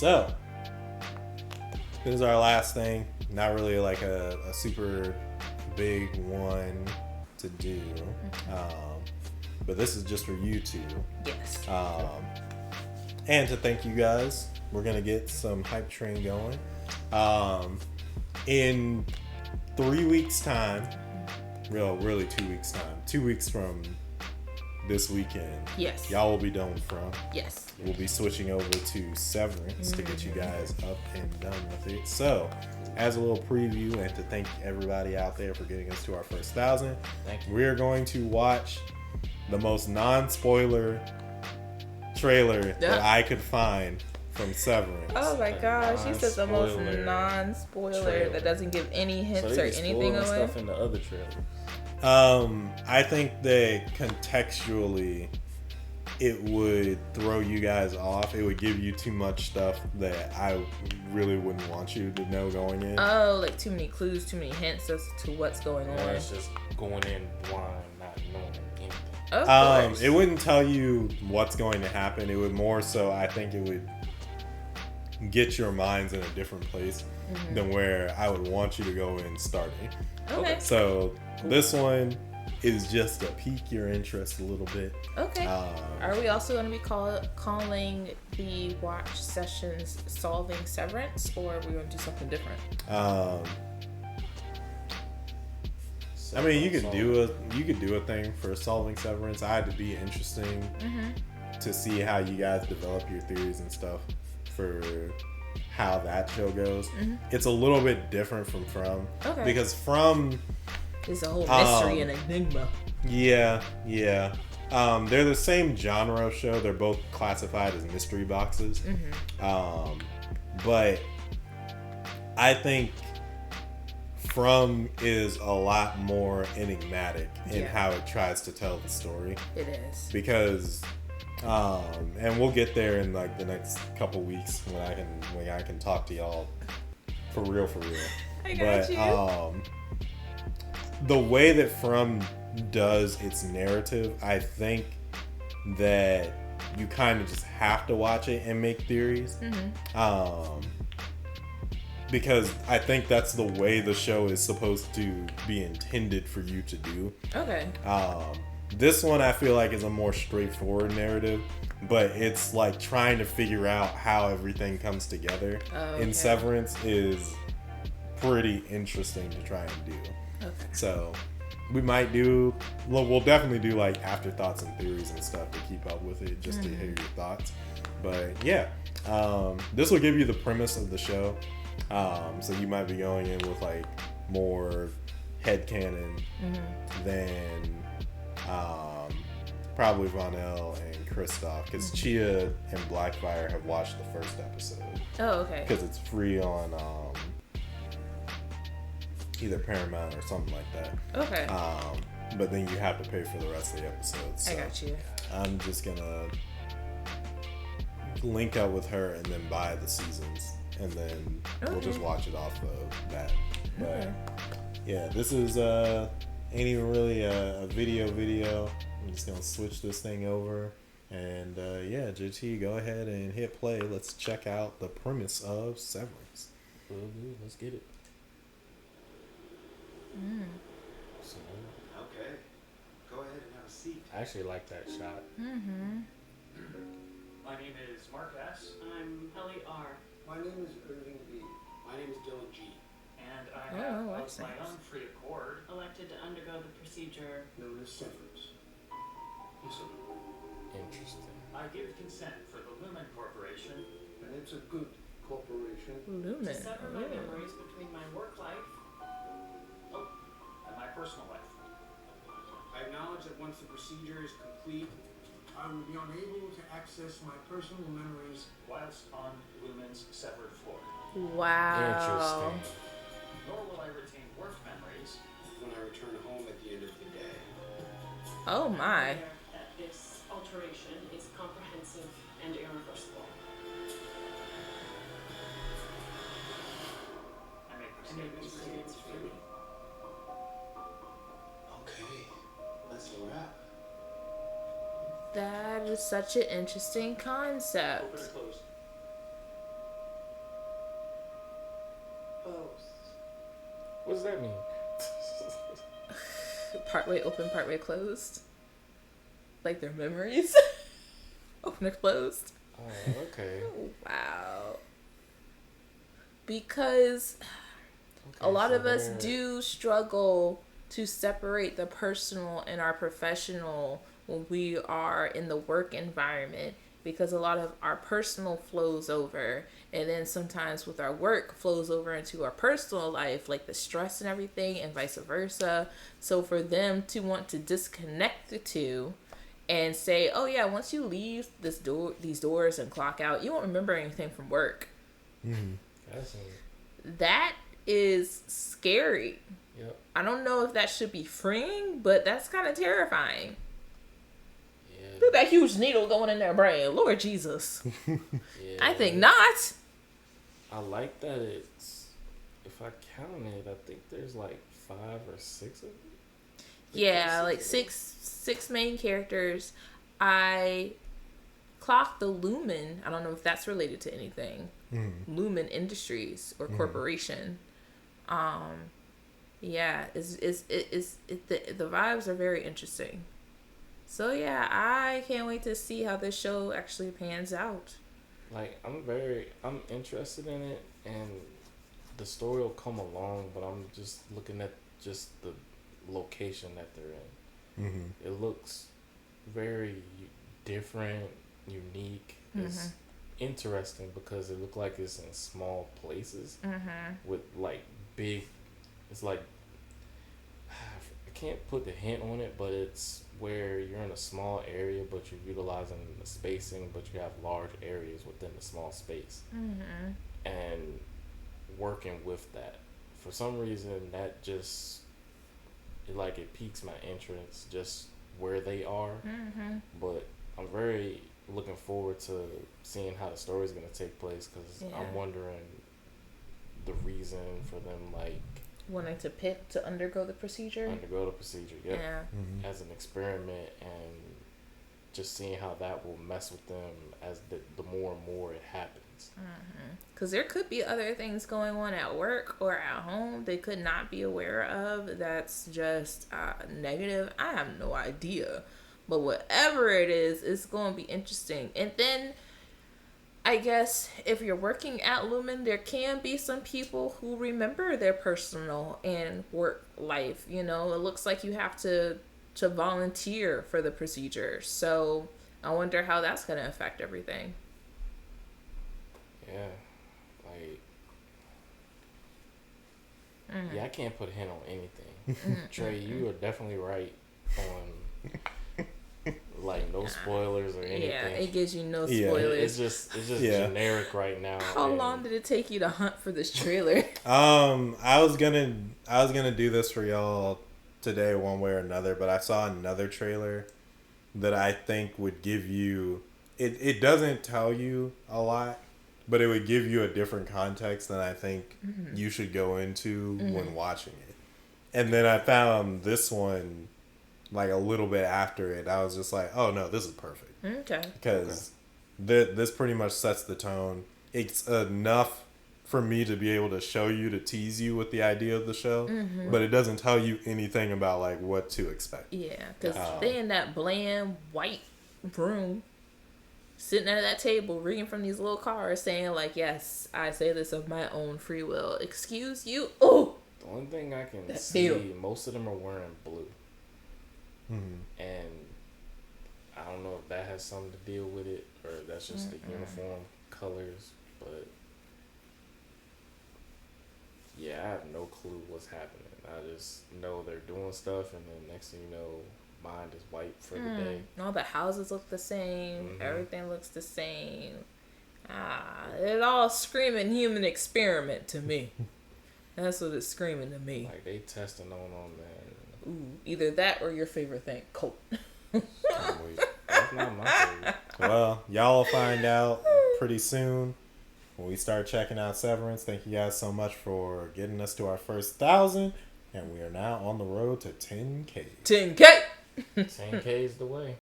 So, this is our last thing. Not really like a super big one to do. But this is just for you two. Yes. And to thank you guys. We're going to get some hype train going. In 3 weeks' time, really 2 weeks' time, 2 weeks from this weekend, yes, y'all will be done with From. Yes. We'll be switching over to Severance to get you guys up and done with it. So, as a little preview and to thank everybody out there for getting us to our first 1,000, we're going to watch the most non-spoiler trailer that I could find from Severance. Oh my gosh, you said the most non-spoiler that doesn't give any hints or anything away. Stuff in the other trailer. I think that contextually it would throw you guys off. It would give you too much stuff that I really wouldn't want you to know going in. Oh, like too many clues, too many hints as to what's going on. It's just going in blind, not knowing anything. Of course. It wouldn't tell you what's going to happen. It would more so, I think it would get your minds in a different place than where I would want you to go in starting. Okay. So this one is just to pique your interest a little bit. Okay. Are we also going to be calling the watch sessions Solving Severance, or are we going to do something different? I mean, you could do a thing for Solving Severance. I'd be interesting to see how you guys develop your theories and stuff for how that show goes. It's a little bit different from Okay. because From is a whole mystery and enigma. Yeah. They're the same genre of show. They're both classified as mystery boxes. But I think From is a lot more enigmatic in how it tries to tell the story. It is. Because and we'll get there in like the next couple weeks when I can talk to y'all for real. I got you. The way that From does its narrative, I think that you kind of just have to watch it and make theories. Because I think that's the way the show is supposed to be intended for you to do. Okay. This one I feel like is a more straightforward narrative, but it's like trying to figure out how everything comes together in Severance is pretty interesting to try and do. Okay. So we'll definitely do like afterthoughts and theories and stuff to keep up with it, just to hear your thoughts. But yeah, this will give you the premise of the show. So you might be going in with like more headcanon than probably Vonell and Kristoff, because Chia and Blackfire have watched the first episode. Oh, okay. Because it's free on either Paramount or something like that. Okay. But then you have to pay for the rest of the episodes. So I got you. I'm just gonna link up with her and then buy the seasons, and then we'll just watch it off of that. But yeah, this is ain't even really a video. I'm just gonna switch this thing over, and yeah, JT, go ahead and hit play. Let's check out the premise of Severance. Let's get it. So, okay, go ahead and have a seat. I actually like that shot. My name is Mark S. I'm Helly R. My name is Irving B. My name is Dylan G. And I have, of my own free accord, Elected to undergo the procedure Known as Severance. Listen, Interesting. I give consent for the Lumen Corporation. and it's a good corporation. Lumen. to sever my memories between my work life And my personal life. I acknowledge that once the procedure is complete, I will be unable to access my personal memories. Whilst on Lumen's severed floor. Wow. Interesting. Nor will I retain work memories. When I return home at the end of the day. Oh my. that this alteration is comprehensive and irreversible. I make I make mistakes. mistakes freely. Okay, that's a wrap. That is such an interesting Open concept. or closed? does that mean? Partway open, partway closed. Like their memories. Open or closed. Oh, okay. Wow. Because a lot of us do struggle to separate the personal and our professional when we are in the work environment, because a lot of our personal flows over, and then sometimes with our work flows over into our personal life, like the stress and everything, and vice versa. So for them to want to disconnect the two and say, oh yeah, once you leave these doors and clock out, you won't remember anything from work. That is scary. Yep. I don't know if that should be freeing, but that's kind of terrifying. Yeah. Look at that huge needle going in their brain. Lord Jesus. Yeah. I think not. I like that it's, if I count it, I think there's like 5 or 6 of them. Yeah, like six main characters. I clocked the Lumen. I don't know if that's related to anything. Lumen Industries or corporation. Yeah, the vibes are very interesting. So yeah, I can't wait to see how this show actually pans out. Like, I'm interested in it, and the story will come along, but I'm just looking at just the location that they're in. It looks very different, unique. It's interesting because it looks like it's in small places with like big, it's like, I can't put the hint on it, but it's where you're in a small area, but you're utilizing the spacing, but you have large areas within the small space. And working with that. For some reason, that just, it piques my interest, just where they are. But I'm very looking forward to seeing how the story is going to take place, because I'm wondering the reason for them, like, wanting to pick to undergo the procedure. Yeah. As an experiment, and just seeing how that will mess with them as the more and more it happens. Because there could be other things going on at work or at home they could not be aware of. That's just negative. I have no idea. But whatever it is, it's going to be interesting. And then I guess if you're working at Lumen, there can be some people who remember their personal and work life. You know, it looks like you have to volunteer for the procedure. So I wonder how that's going to affect everything. Yeah. Yeah, I can't put a hint on anything. Trey, you are definitely right on, like, no spoilers or anything. Yeah, it gives you no spoilers. It's just generic right now. How long did it take you to hunt for this trailer? I was gonna do this for y'all today one way or another, but I saw another trailer that I think would give you, it doesn't tell you a lot, but it would give you a different context than I think you should go into when watching it. And then I found this one like a little bit after it. I was just like, oh no, this is perfect. Okay. Because this pretty much sets the tone. It's enough for me to be able to show you, to tease you with the idea of the show, but it doesn't tell you anything about like what to expect. Yeah, because they in that bland white room, sitting at that table, reading from these little cards, saying like, "Yes, I say this of my own free will." Excuse you. Oh. The only thing I can That see, feel. most of them are wearing blue, and I don't know if that has something to deal with it, or that's just the uniform colors, but. Yeah, I have no clue what's happening. I just know they're doing stuff, and then next thing you know, mind is white for the day. All the houses look the same. Everything looks the same. It's all screaming human experiment to me. That's what it's screaming to me. Like, they testing on man. Ooh, either that or your favorite thing, Colt. That's not my favorite. Well, y'all will find out pretty soon when we start checking out Severance. Thank you guys so much for getting us to our first 1,000, and we are now on the road to 10K. 10K. 10K is the way.